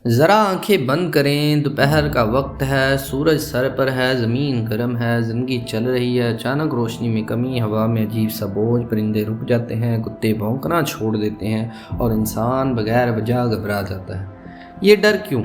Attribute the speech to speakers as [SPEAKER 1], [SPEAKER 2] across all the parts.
[SPEAKER 1] ذرا آنکھیں بند کریں، دوپہر کا وقت ہے، سورج سر پر ہے، زمین گرم ہے، زندگی چل رہی ہے۔ اچانک روشنی میں کمی، ہوا میں عجیب سا بوجھ، پرندے رک جاتے ہیں، کتے بھونکنا چھوڑ دیتے ہیں اور انسان بغیر وجہ گھبرا جاتا ہے۔ یہ ڈر کیوں؟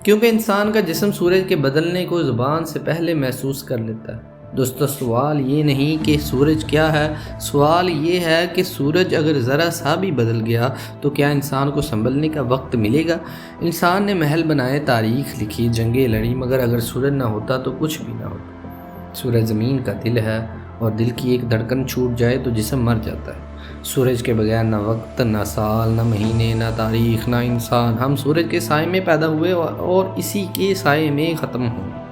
[SPEAKER 1] کیونکہ انسان کا جسم سورج کے بدلنے کو زبان سے پہلے محسوس کر لیتا ہے۔ دوستو، سوال یہ نہیں کہ سورج کیا ہے، سوال یہ ہے کہ سورج اگر ذرا سا بھی بدل گیا تو کیا انسان کو سنبھلنے کا وقت ملے گا؟ انسان نے محل بنائے، تاریخ لکھی، جنگیں لڑی، مگر اگر سورج نہ ہوتا تو کچھ بھی نہ ہوتا۔ سورج زمین کا دل ہے اور دل کی ایک دھڑکن چھوٹ جائے تو جسم مر جاتا ہے۔ سورج کے بغیر نہ وقت، نہ سال، نہ مہینے، نہ تاریخ، نہ انسان۔ ہم سورج کے سائے میں پیدا ہوئے اور اسی کے سائے میں ختم ہوں گے۔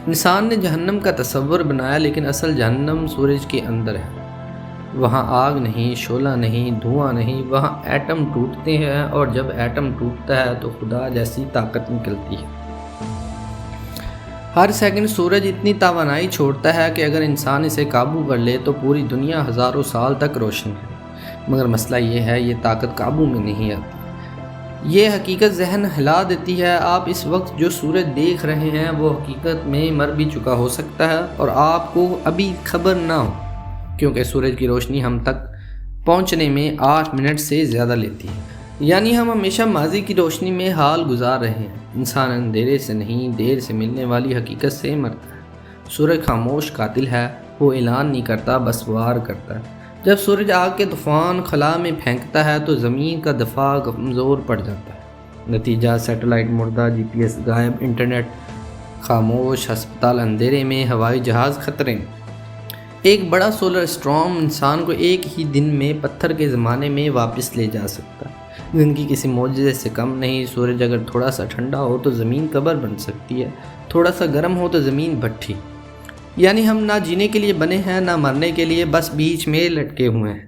[SPEAKER 1] انسان نے جہنم کا تصور بنایا، لیکن اصل جہنم سورج کے اندر ہے۔ وہاں آگ نہیں، شعلہ نہیں، دھواں نہیں، وہاں ایٹم ٹوٹتے ہیں، اور جب ایٹم ٹوٹتا ہے تو خدا جیسی طاقت نکلتی ہے۔ ہر سیکنڈ سورج اتنی توانائی چھوڑتا ہے کہ اگر انسان اسے قابو کر لے تو پوری دنیا ہزاروں سال تک روشن ہے۔ مگر مسئلہ یہ ہے، یہ طاقت قابو میں نہیں آتی۔ یہ حقیقت ذہن ہلا دیتی ہے۔ آپ اس وقت جو سورج دیکھ رہے ہیں وہ حقیقت میں مر بھی چکا ہو سکتا ہے اور آپ کو ابھی خبر نہ ہو، کیونکہ سورج کی روشنی ہم تک پہنچنے میں 8 منٹ سے زیادہ لیتی ہے۔ یعنی ہم ہمیشہ ماضی کی روشنی میں حال گزار رہے ہیں۔ انسان اندھیرے سے نہیں، دیر سے ملنے والی حقیقت سے مرتا ہے۔ سورج خاموش قاتل ہے، وہ اعلان نہیں کرتا، بس وار کرتا ہے۔ جب سورج آگ کے طوفان خلا میں پھینکتا ہے تو زمین کا دفاع کمزور پڑ جاتا ہے۔ نتیجہ سیٹلائٹ مردہ، جی پی ایس غائب، انٹرنیٹ خاموش، ہسپتال اندھیرے میں، ہوائی جہاز خطرے میں۔ ایک بڑا سولر اسٹارم انسان کو ایک ہی دن میں پتھر کے زمانے میں واپس لے جا سکتا ہے۔ زندگی کسی معجزے سے کم نہیں۔ سورج اگر تھوڑا سا ٹھنڈا ہو تو زمین قبر بن سکتی ہے، تھوڑا سا گرم ہو تو زمین بھٹی۔ یعنی ہم نہ جینے کے لیے بنے ہیں، نہ مرنے کے لیے، بس بیچ میں لٹکے ہوئے ہیں۔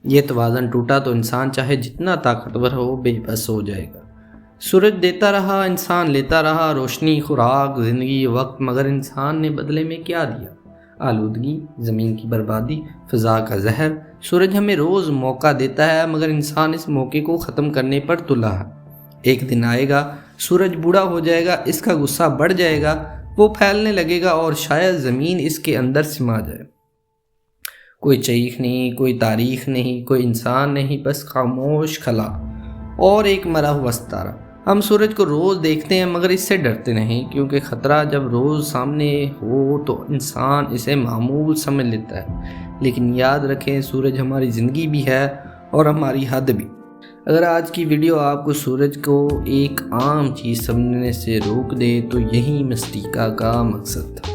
[SPEAKER 1] یہ توازن ٹوٹا تو انسان چاہے جتنا طاقتور ہو، بے بس ہو جائے گا۔ سورج دیتا رہا، انسان لیتا رہا، روشنی، خوراک، زندگی، وقت، مگر انسان نے بدلے میں کیا دیا؟ آلودگی، زمین کی بربادی، فضا کا زہر۔ سورج ہمیں روز موقع دیتا ہے، مگر انسان اس موقع کو ختم کرنے پر تلا ہے۔ ایک دن آئے گا، سورج بوڑھا ہو جائے گا، اس کا غصہ بڑھ جائے گا، وہ پھیلنے لگے گا اور شاید زمین اس کے اندر سما جائے۔ کوئی چیخ نہیں، کوئی تاریخ نہیں، کوئی انسان نہیں، بس خاموش خلا اور ایک مرا ہوا ستارہ۔ ہم سورج کو روز دیکھتے ہیں مگر اس سے ڈرتے نہیں، کیونکہ خطرہ جب روز سامنے ہو تو انسان اسے معمول سمجھ لیتا ہے۔ لیکن یاد رکھیں، سورج ہماری زندگی بھی ہے اور ہماری حد بھی۔ اگر آج کی ویڈیو آپ کو سورج کو ایک عام چیز سمجھنے سے روک دے تو یہی مسٹیکا کا مقصد تھا۔